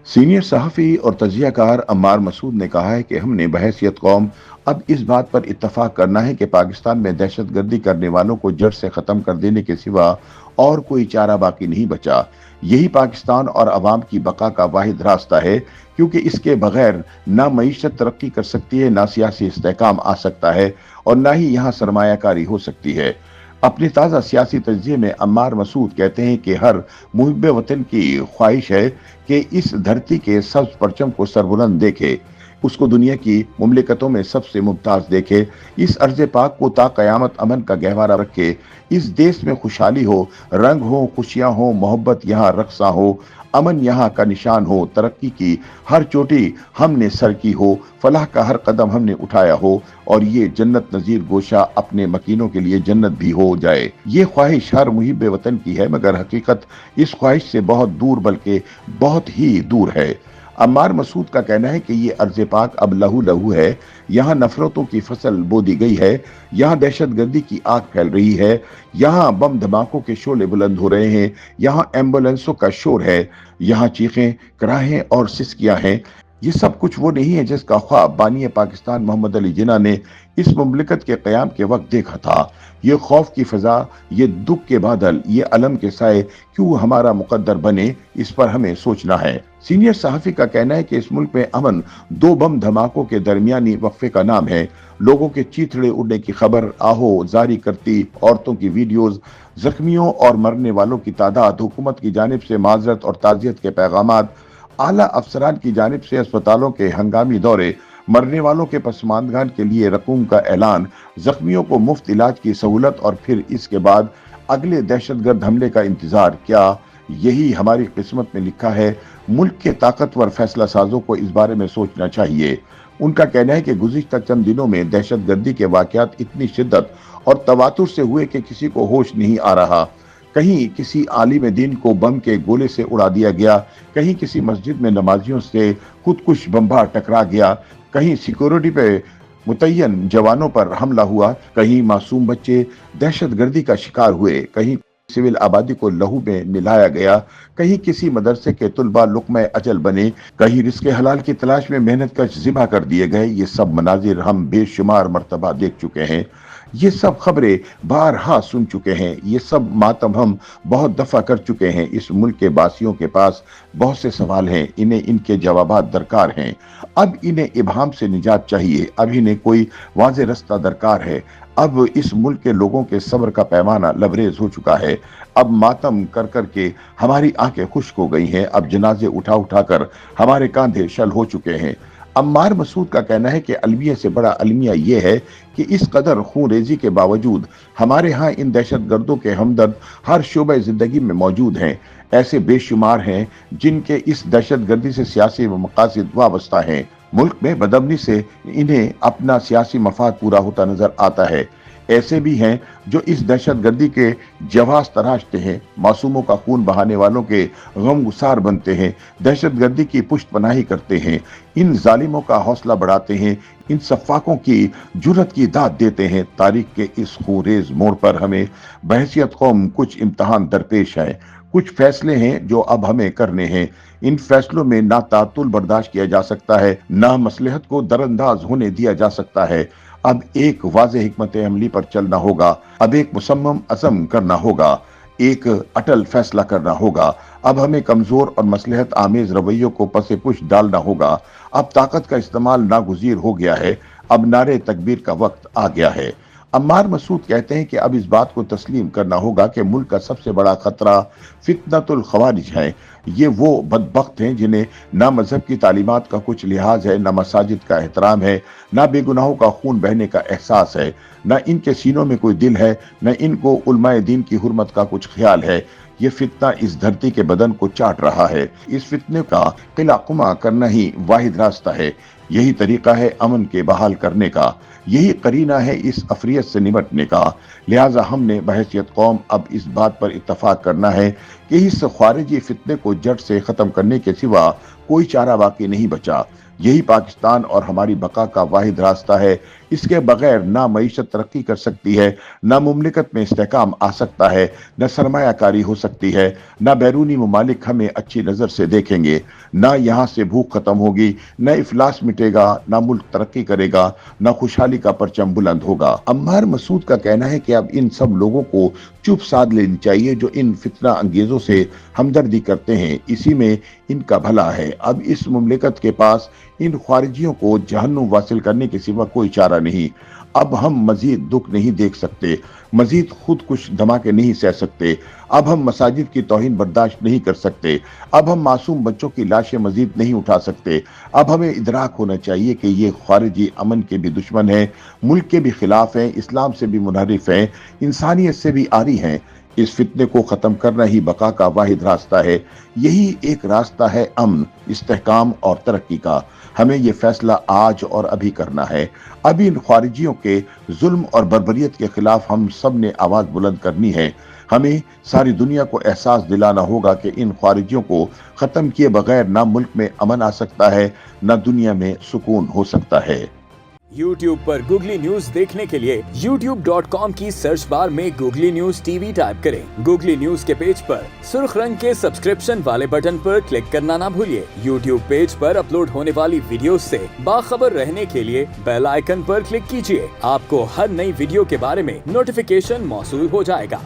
Senior सहाफ़ी और तजिया कार अम्मार मसूद ने कहा है कि हमने बहैसियत कौम अब इस बात पर इत्तफाक करना है कि पाकिस्तान में दहशतगर्दी करने वालों को जड़ से ख़त्म कर देने के सिवा और कोई चारा बाकी नहीं बचा। यही पाकिस्तान और अवाम की बका का वाहिद रास्ता है, क्योंकि इसके बगैर ना मईशत तरक्की कर सकती है, ना सियासी इस्तेहकाम आ सकता है और ना ही यहाँ सरमायाकारी हो सकती है। अपनी ताज़ा सियासी तजिए में अम्मार मसूद कहते हैं कि हर मुहिब वतन की ख्वाहिश है कि इस धरती के सब्ज परचम को सरबुलंद देखे, उसको दुनिया की मुमलिकतों में सबसे मुमताज देखे, इस अर्ज़ पाक को ता क़यामत अमन का गहवारा रखे, इस देश में खुशहाली हो, रंग हो, खुशियां हो, मोहब्बत यहाँ रक्सा हो, अमन यहाँ का निशान हो, तरक्की की हर चोटी हमने सर की हो, फलाह का हर कदम हमने उठाया हो और ये जन्नत नज़ीर गोशा अपने मकीनों के लिए जन्नत भी हो जाए। ये ख्वाहिश हर मुहिब वतन की है, मगर हकीकत इस ख्वाहिश से बहुत दूर, बल्कि बहुत ही दूर है। अम्मार मसूद का कहना है कि ये अर्ज़ पाक अब लहू लहू है, यहाँ नफरतों की फसल बो दी गई है, यहाँ दहशतगर्दी की आग फैल रही है, यहाँ बम धमाकों के शोले बुलंद हो रहे हैं, यहाँ एम्बुलेंसों का शोर है, यहाँ चीखें, कराहें और सिसकियां हैं। ये सब कुछ वो नहीं है जिसका ख्वाब बानी पाकिस्तान मोहम्मद अली जिन्ना ने इस मुमलिकत के क़याम के वक्त देखा था। ये खौफ की फ़ज़ा, ये दुख के बादल, ये अलम के साए क्यों हमारा मुकद्दर बने, इस पर हमें सोचना है। सीनियर सहाफ़ी का कहना है कि इस मुल्क में अमन दो बम धमाकों के दरमियानी वक्फे का नाम है। लोगों के चीथड़े उड़ने की खबर, आहो जारी करती औरतों की वीडियोज, जख्मियों और मरने वालों की तादाद, हुकूमत की जानिब से माजरत और ताज़ियत के पैगामात, आला अफसरान की जानिब से अस्पतालों के हंगामी दौरे, मरने वालों के पसमानदगान के लिए रकूम का ऐलान, जख्मियों को मुफ्त इलाज की सहूलत और फिर इसके बाद अगले दहशतगर्द हमले का इंतजार। क्या यही हमारी किस्मत में लिखा है? मुल्क के ताकतवर फैसला साजों को इस बारे में सोचना चाहिए। उनका कहना है कि गुज़िश्ता चंद दिनों में दहशतगर्दी के वाक़यात इतनी शिद्दत और तवातुर से हुए कि किसी को होश नहीं आ रहा। कहीं किसी आलिम दीन को बम के गोले से उड़ा दिया गया, कहीं किसी मस्जिद में नमाजियों से खुदकुश बम्बार टकरा गया, कहीं सिक्योरिटी पे मुतय्यन जवानों पर हमला हुआ, कहीं मासूम बच्चे दहशतगर्दी का शिकार हुए, कहीं सिविल आबादी को लहू में मिलाया गया, कहीं किसी मदरसे के तुलबा लुक़्मा अजल बने, कहीं रिज़्क़े हलाल की तलाश में मेहनत कश ज़िबा कर दिए गए। ये सब मनाजिर हम बेशुमार मर्तबा देख चुके हैं। ये सब खबरें बारहा सुन चुके हैं। ये सब मातम हम बहुत दफ़ा कर चुके हैं। इस मुल्क के बासियों के पास बहुत से सवाल हैं, इन्हें इनके जवाबात दरकार हैं। अब इन्हें इबहम से निजात चाहिए, अब इन्हें कोई वाज़े रास्ता दरकार है। अब इस मुल्क के लोगों के सब्र का पैमाना लबरेज हो चुका है। अब मातम कर कर के हमारी आंखें खुश्क हो गई हैं। अब जनाजे उठा उठा कर हमारे कांधे शल हो चुके हैं। अम्मार मसूद का कहना है कि अलमिया से बड़ा अलमिया यह है कि इस कदर खून रेजी के बावजूद हमारे यहाँ इन दहशतगर्दों के हमदर्द हर शोबे जिंदगी में मौजूद हैं। ऐसे बेशुमार हैं जिनके इस दहशतगर्दी से सियासी मकासद वाबस्ता हैं। मुल्क में बदअमनी से इन्हें अपना सियासी मफाद पूरा होता नजर आता है। ऐसे भी हैं जो इस दहशतगर्दी के जवाब तराशते हैं, मासूमों का खून बहाने वालों के गमगुसार बनते हैं, दहशतगर्दी की पुष्ट पनाही करते हैं, इन जालिमों का हौसला बढ़ाते हैं, इन सफ़ाकों की जुर्रत की दाद देते हैं। तारीख के इस खूरेज मोड़ पर हमें बहैसियत कौम कुछ इम्तहान दरपेश है, कुछ फैसले हैं जो अब हमें करने हैं। इन फैसलों में ना तातुल बर्दाश्त किया जा सकता है, ना मसलहत को दरअंदाज होने दिया जा सकता है। अब एक वाज़ेह हिकमत अमली पर चलना होगा, अब एक मुसम्मम अज़म करना होगा, एक अटल फैसला करना होगा। अब हमें कमजोर और मसलहत आमेज रवैयों को पसे पुश डालना होगा। अब ताकत का इस्तेमाल नागुज़ीर हो गया है, अब नारे तकबीर का वक्त आ गया है। अम्मार मसूद कहते हैं कि अब इस बात को तस्लीम करना होगा कि मुल्क का सबसे बड़ा खतरा फितनतुल खवारिज है। ये वो बदबख्त हैं जिन्हें ना मजहब की तालीमात का कुछ लिहाज है, ना मसाजिद का एहतराम है, ना बेगुनाहों का खून बहने का एहसास है, ना इनके सीनों में कोई दिल है, ना इनको उलमाए दीन की हुर्मत का कुछ ख्याल है। ये फितना इस धरती के बदन को चाट रहा है। इस फितने का किलाकुमा करना ही वाहिद रास्ता है। यही तरीका है अमन के बहाल करने का, यही करीना है इस अफरियत से निपटने का। लिहाजा हमने बहैसियत कौम अब इस बात पर इत्तफाक करना है कि इस खारिजी फितने को जड़ से ख़त्म करने के सिवा कोई चारा बाकी नहीं बचा। यही पाकिस्तान और हमारी बका का वाहिद रास्ता है। इसके बगैर ना मईशत तरक्की कर सकती है, ना मुमलिकत में इस्तेहकाम आ सकता है, न सरमायाकारी हो सकती है, न बैरूनी ममालिक हमें अच्छी नज़र से देखेंगे, ना यहाँ से भूख खत्म होगी, न इफलास मिटेगा, ना मुल्क तरक्की करेगा, ना खुशहाली का परचम बुलंद होगा। अम्मार मसूद का कहना है कि अब इन सब लोगों को चुप साध लेनी चाहिए जो इन फितना अंगेजों से हमदर्दी करते हैं, इसी में इनका भला है। अब इस मुमलिकत के पास इन ख्वारिजियों को जहन्नुम वासिल करने के सिवा कोई चारा नहीं। अब हम मजीद दुख नहीं देख सकते, मजीद खुदकुश धमाके नहीं सह सकते, अब हम मसाजिद की तौहीन बर्दाश्त नहीं कर सकते, अब हम मासूम बच्चों की लाशें मजीद नहीं उठा सकते। अब हमें इदराक होना चाहिए कि ये ख्वारिजी अमन के भी दुश्मन हैं, मुल्क के भी खिलाफ हैं, इस्लाम से भी मुनहरिफ हैं, इंसानियत से भी आरी हैं। इस फितने को खत्म करना ही बका का वाहिद रास्ता है। यही एक रास्ता है अमन, इस्तेहकाम और तरक्की का। हमें ये फैसला आज और अभी करना है। अभी इन ख्वारिजियों के जुल्म और बर्बरियत के खिलाफ हम सब ने आवाज बुलंद करनी है। हमें सारी दुनिया को एहसास दिलाना होगा कि इन ख्वारिजियों को खत्म किए बगैर ना मुल्क में अमन आ सकता है, ना दुनिया में सुकून हो सकता है। YouTube पर गूगली न्यूज देखने के लिए youtube.com की सर्च बार में गूगली न्यूज टीवी टाइप करें। गूगली न्यूज के पेज पर सुर्ख रंग के सब्सक्रिप्शन वाले बटन पर क्लिक करना ना भूलिए। YouTube पेज पर अपलोड होने वाली वीडियोस से बाखबर रहने के लिए बेल आइकन पर क्लिक कीजिए। आपको हर नई वीडियो के बारे में नोटिफिकेशन मौसूल हो जाएगा।